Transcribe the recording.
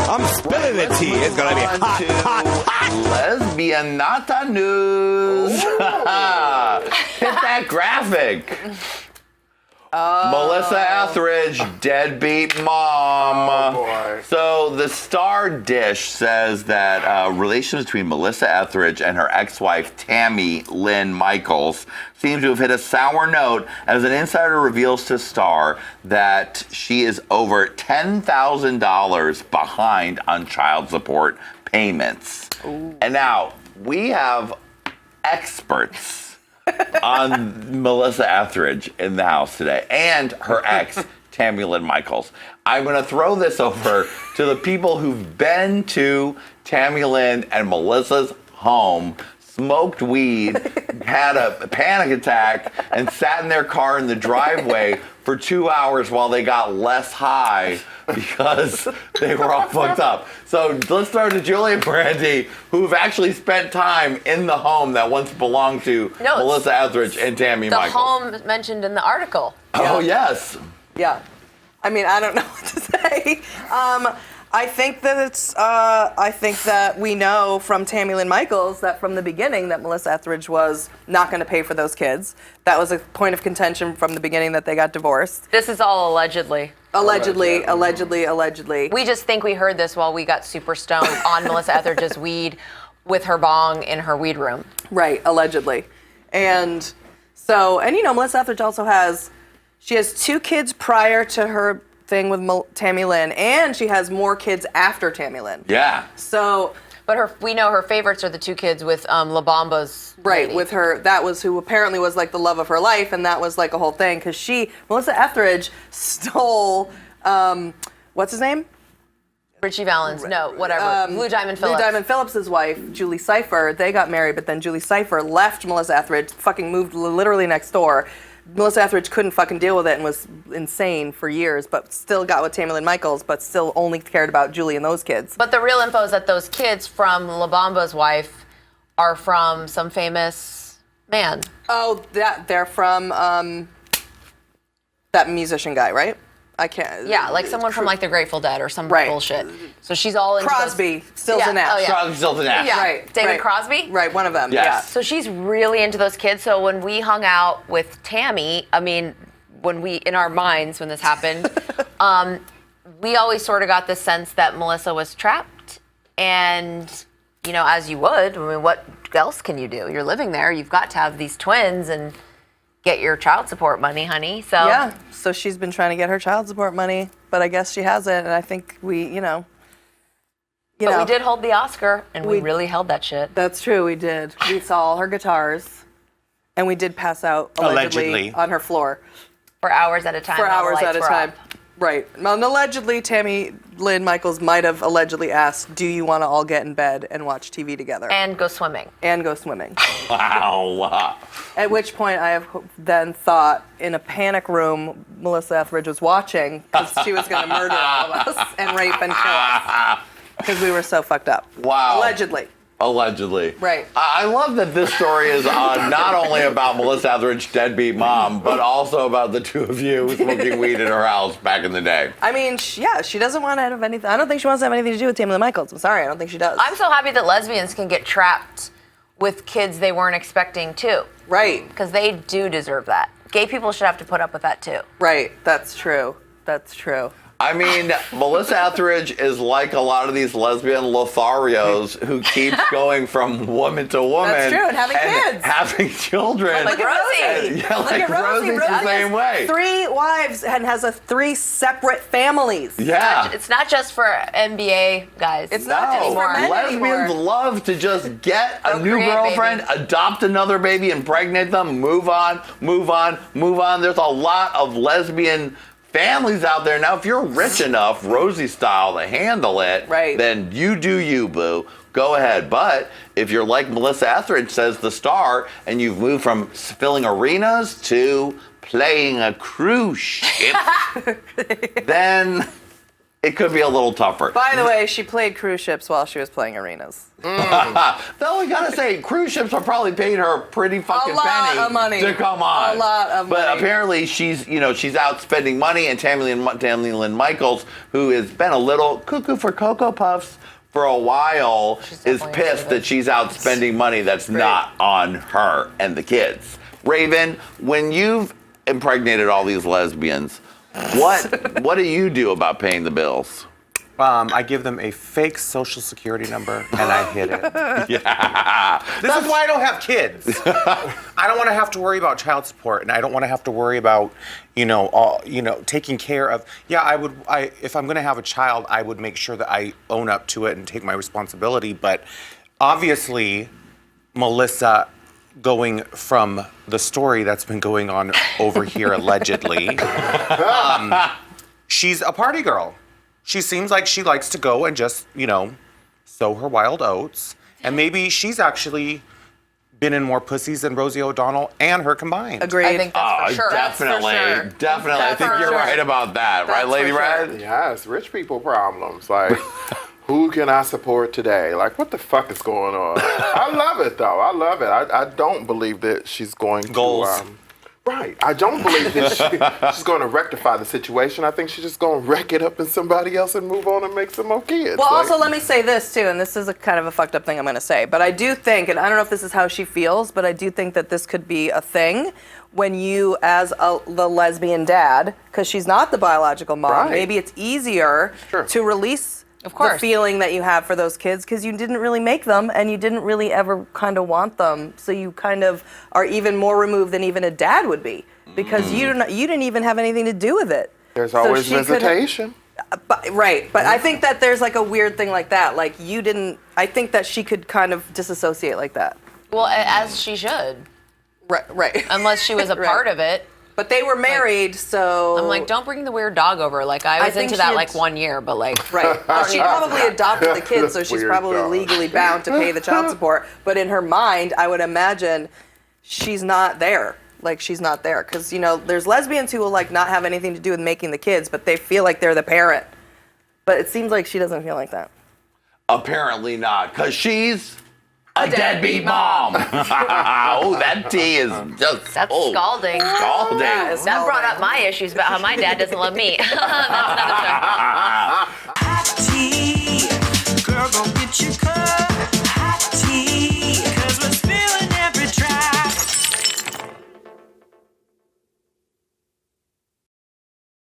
I'm spilling the tea. It's gonna be hot, hot, hot. Lesbian Nata news. Hit that graphic. Melissa Etheridge, deadbeat mom. Oh, boy. So the Star Dish says that relations between Melissa Etheridge and her ex-wife Tammy Lynn Michaels seem to have hit a sour note as an insider reveals to Star that she is over $10,000 behind on child support payments. Ooh. And now we have experts on Melissa Etheridge in the house today and her ex, Tammy Lynn Michaels. I'm going to throw this over to the people who've been to Tammy Lynn and Melissa's home, smoked weed, had a panic attack, and sat in their car in the driveway for 2 hours while they got less high because they were all fucked up. So let's start to Julie and Brandy, who've actually spent time in the home that once belonged to Melissa Etheridge and Tammy Michaels. The home mentioned in the article. Oh, yes. Yeah. I mean, I don't know what to say. I think that we know from Tammy Lynn Michaels that from the beginning that Melissa Etheridge was not going to pay for those kids. That was a point of contention from the beginning that they got divorced. This is all allegedly. Allegedly. We just think we heard this while we got super stoned on Melissa Etheridge's weed with her bong in her weed room. Right, allegedly. And so, and you know, Melissa Etheridge also has 2 kids prior to her thing with Tammy Lynn, and she has more kids after Tammy Lynn. Yeah. So, but we know her favorites are the 2 kids with La Bamba's right, lady. with her, that was who apparently was like the love of her life, and that was like a whole thing, because Melissa Etheridge stole, what's his name? Richie Valens, no, whatever. Blue Diamond Phillips. Blue Diamond Phillips' wife, Julie Cypher, they got married, but then Julie Cypher left Melissa Etheridge, fucking moved literally next door. Melissa Etheridge couldn't fucking deal with it and was insane for years, but still got with Tammy Lynn Michaels, but still only cared about Julie and those kids. But the real info is that those kids from La Bamba's wife are from some famous man. Oh, they're from that musician guy, right? I can't. Yeah, like someone from like the Grateful Dead or some bullshit. So she's all into Crosby, Stills and Nash. Oh, yeah. Crosby, Stills and Nash. Yeah, Right, David right. Crosby? Right, one of them. Yes. Yeah. So she's really into those kids. So when we hung out with Tammy, I mean, in our minds when this happened, we always sort of got the sense that Melissa was trapped. And, you know, as you would, I mean, what else can you do? You're living there. You've got to have these twins and get your child support money, honey. So Yeah, so she's been trying to get her child support money, but I guess she hasn't, and I think we did hold the Oscar, and we really held that shit. That's true, we did. We saw all her guitars, and we did pass out allegedly. On her floor. For hours at a time. For while the hours lights at a were time. off. Right. Well, and allegedly, Tammy Lynn Michaels might have allegedly asked, do you want to all get in bed and watch TV together? And go swimming. And go swimming. Wow. At which point I have then thought in a panic room Melissa Etheridge was watching because she was going to murder all of us and rape and kill us because we were so fucked up. Wow. Allegedly. Allegedly. Right. I love that this story is not only about Melissa Etheridge, deadbeat mom, but also about the 2 of you smoking weed in her house back in the day. I mean, she doesn't want to have anything. I don't think she wants to have anything to do with Tammy Lynn Michaels. I'm sorry, I don't think she does. I'm so happy that lesbians can get trapped with kids they weren't expecting too. Right. Because they do deserve that. Gay people should have to put up with that too. Right. That's true. That's true. I mean, Melissa Etheridge is like a lot of these lesbian Lotharios who keeps going from woman to woman. That's true, and having kids. Having children. Look at Rosie. Yeah, like Rosie's the same way. 3 wives and has 3 separate families. Yeah. It's not just for NBA guys. It's not just for men lesbians anymore. love to just get a new Procreate, girlfriend, adopt another baby, impregnate them, move on, move on, move on. There's a lot of lesbian families out there. Now, if you're rich enough, Rosie style, to handle it, right, then you do you, boo. Go ahead. But if you're like Melissa Etheridge, says the Star, and you've moved from filling arenas to playing a cruise ship, then it could be a little tougher. By the way, she played cruise ships while she was playing arenas. Though we gotta say, cruise ships are probably paying her a pretty fucking penny of money. to come on. A lot of money. But apparently she's out spending money, and Tammy Lynn Michaels, who has been a little cuckoo for Cocoa Puffs for a while, is pissed that she's out spending money that's not on her and the kids. Raven, when you've impregnated all these lesbians, what do you do about paying the bills? I give them a fake social security number and I hit it. Yeah. This is why I don't have kids. I don't want to have to worry about child support, and I don't want to have to worry about, taking care of. Yeah, if I'm going to have a child, I would make sure that I own up to it and take my responsibility. But obviously, Melissa, going from the story that's been going on over here allegedly, she's a party girl. She seems like she likes to go and just, sow her wild oats. And maybe she's actually been in more pussies than Rosie O'Donnell and her combined. Agreed. I think that's for sure. Definitely. That's for sure. Definitely. I think you're right about that. Right, Lady Red? Yes, rich people problems. Like, who can I support today? Like, what the fuck is going on? I love it, though. I love it. I don't believe that she's going Goals. to... Right. I don't believe that she's going to rectify the situation. I think she's just going to wreck it up in somebody else and move on and make some more kids. Well, also, let me say this, too, and this is a kind of a fucked up thing I'm going to say, but I do think, and I don't know if this is how she feels, but I do think that this could be a thing when you, as the lesbian dad, because she's not the biological mom, Right. maybe it's easier to release the feeling that you have for those kids because you didn't really make them and you didn't really ever kind of want them. So you kind of are even more removed than even a dad would be because you didn't even have anything to do with it. There's always visitation. But I think that there's like a weird thing like that. Like I think that she could kind of disassociate like that. Well, as she should. Right. Unless she was a part of it. But they were married, so... I'm like, don't bring the weird dog over. Like, I was into that like 1 year, but like... Right. Well, she probably adopted the kids, so she's probably legally bound to pay the child support. But in her mind, I would imagine she's not there. Like, she's not there. Because, there's lesbians who will, like, not have anything to do with making the kids, but they feel like they're the parent. But it seems like she doesn't feel like that. Apparently not, because she's... a deadbeat mom. Oh, that tea is just... That's scalding. Scalding. That is That brought up my issues about how my dad doesn't love me. That's another story.